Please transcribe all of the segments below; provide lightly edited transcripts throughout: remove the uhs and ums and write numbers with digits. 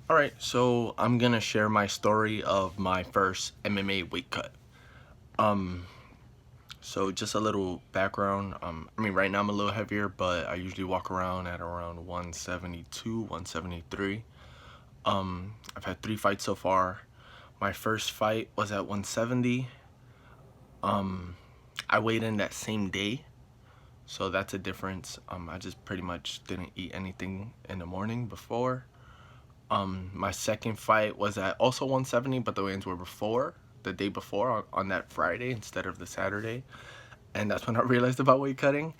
Alright, so I'm gonna share my story of my first MMA weight cut. Um, so just a little background. I mean, right now I'm a little heavier, but I usually walk around at around 172, 173. I've had 3 fights so far. My first fight was at 170. I weighed in that same day, so that's a difference. I just pretty much didn't eat anything in the morning before. My second fight was at also 170, but the weigh-ins were the day before, on that Friday instead of the Saturday. And that's when I realized about weight cutting.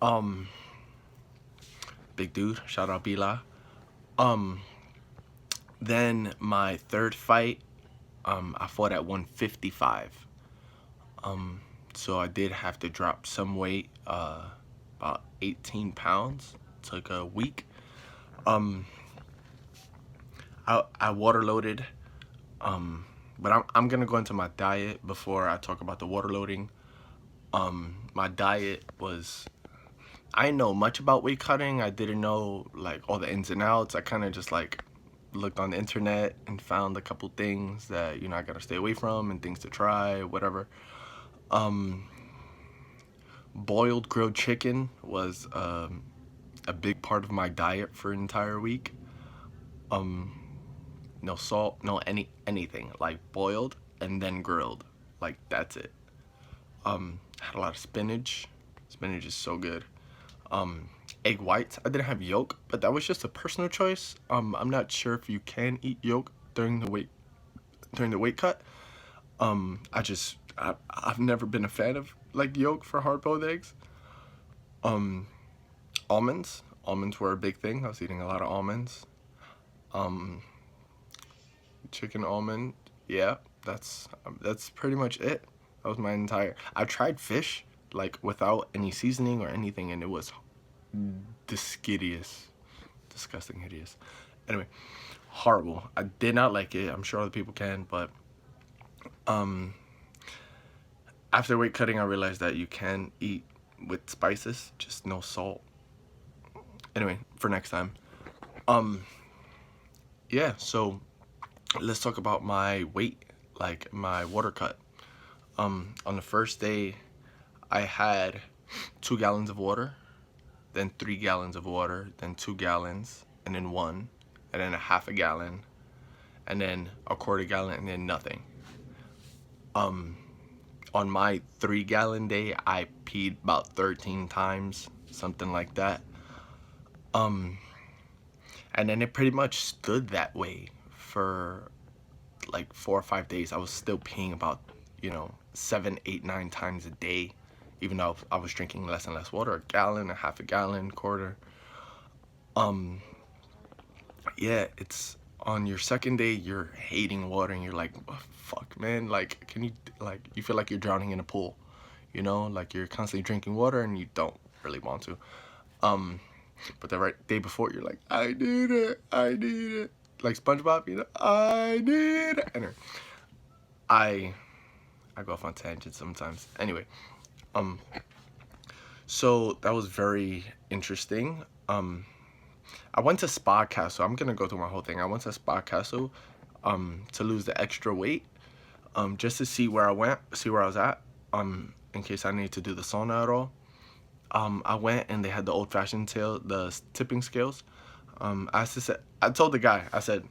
Um, Big dude, shout out Bila. Um, then my third fight, I fought at 155. So I did have to drop some weight, about 18 pounds. Took a week. Um, I water loaded. But I'm gonna go into my diet before I talk about the water loading. My diet was, I didn't know much about weight cutting. I didn't know like all the ins and outs. I kind of just like looked on the internet and found a couple things that I gotta stay away from and things to try, whatever. Um, Boiled grilled chicken was a big part of my diet for an entire week. Um, no salt, no anything, like boiled and then grilled, like that's it. Had a lot of spinach. Spinach is so good. Egg whites. I didn't have yolk, but that was just a personal choice. I'm not sure if you can eat yolk during the weight cut. I've never been a fan of like yolk for hard boiled eggs. Um, Almonds. Almonds were a big thing. I was eating a lot of almonds. Um, Chicken almond. Yeah, that's pretty much it. That was my entire. I tried fish like without any seasoning or anything, and it was disgidious, disgusting, hideous. Anyway, horrible. I did not like it. I'm sure other people can, but um, after weight cutting, I realized that you can eat with spices, just no salt. Anyway, for next time. Um, yeah. So let's talk about my weight, like my water cut. On the first day, I had 2 gallons of water, then 3 gallons of water, then 2 gallons, and then one, and then a half a gallon, and then a quarter gallon, and then nothing. On my 3 gallon day, I peed about 13 times, something like that. And then it pretty much stood that way for like 4 or 5 days. I was still peeing about, 7, 8, 9 times a day, even though I was drinking less and less water, a gallon, a half a gallon, quarter. Yeah, it's on your second day, you're hating water and you're like, oh, fuck, man. Like, you feel like you're drowning in a pool, like you're constantly drinking water and you don't really want to. But the right day before, you're like, I need it, I need it. Like SpongeBob, I need it. And I go off on tangents sometimes. Anyway, so that was very interesting. I went to Spa Castle. I'm gonna go through my whole thing. I went to Spa Castle, to lose the extra weight, just to see where I was at, in case I need to do the sauna at all. I went and they had the old-fashioned the tipping scales. I told the guy, I said,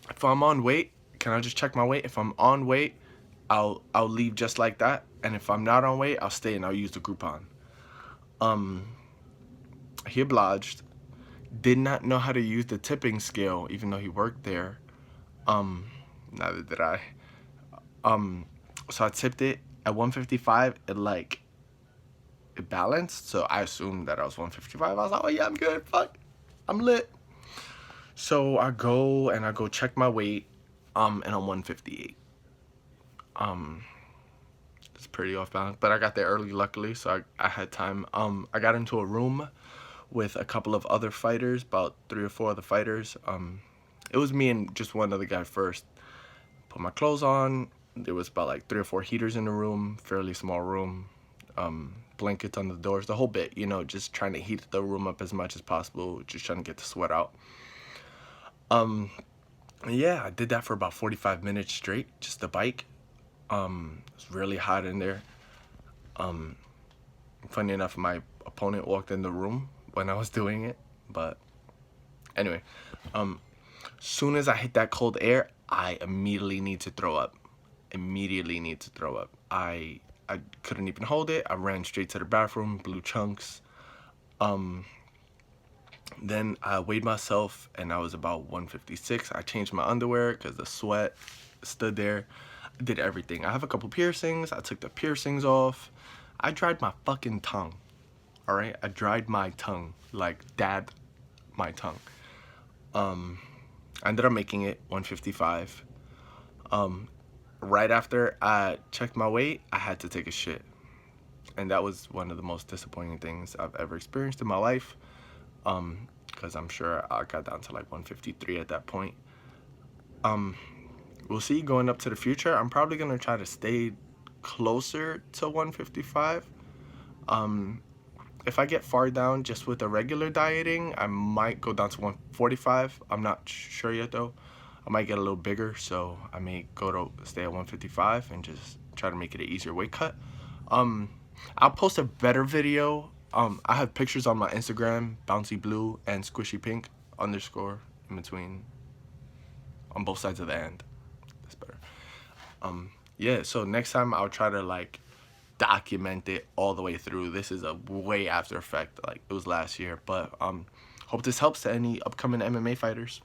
if I'm on weight, can I just check my weight? If I'm on weight, I'll leave just like that, and if I'm not on weight, I'll stay and I'll use the Groupon. He obliged. Did not know how to use the tipping scale, even though he worked there. Neither did I. So I tipped it at 155. It balanced, so I assumed that I was 155. I was like, oh yeah, I'm good. Fuck, I'm lit. So I go check my weight, and I'm 158. It's pretty off balance, but I got there early, luckily, so I had time. I got into a room with a couple of other fighters, about 3 or 4 other fighters. It was me and just one other guy first. Put my clothes on. There was about like 3 or 4 heaters in the room, fairly small room. Blankets on the doors, the whole bit, just trying to heat the room up as much as possible, just trying to get the sweat out. Yeah, I did that for about 45 minutes straight, just the bike. It's really hot in there. Funny enough, my opponent walked in the room when I was doing it, but anyway, soon as I hit that cold air, I immediately need to throw up. Immediately need to throw up. I couldn't even hold it. I ran straight to the bathroom, blew chunks. Then I weighed myself and I was about 156. I changed my underwear because the sweat stood there. I did everything. I have a couple piercings. I took the piercings off. I dried my fucking tongue. All right, I dried my tongue, like dabbed my tongue. I ended up making it 155. Right after I checked my weight, I had to take a shit. And that was one of the most disappointing things I've ever experienced in my life. Because I'm sure I got down to like 153 at that point. We'll see going up to the future. I'm probably going to try to stay closer to 155. If I get far down just with the regular dieting, I might go down to 145. I'm not sure yet though. I might get a little bigger, so I may go to stay at 155 and just try to make it an easier weight cut. I'll post a better video. I have pictures on my Instagram, bouncy blue and squishy pink underscore in between on both sides of the end. That's better. Yeah, so next time I'll try to like document it all the way through. This is a way after effect, like it was last year, but hope this helps to any upcoming MMA fighters.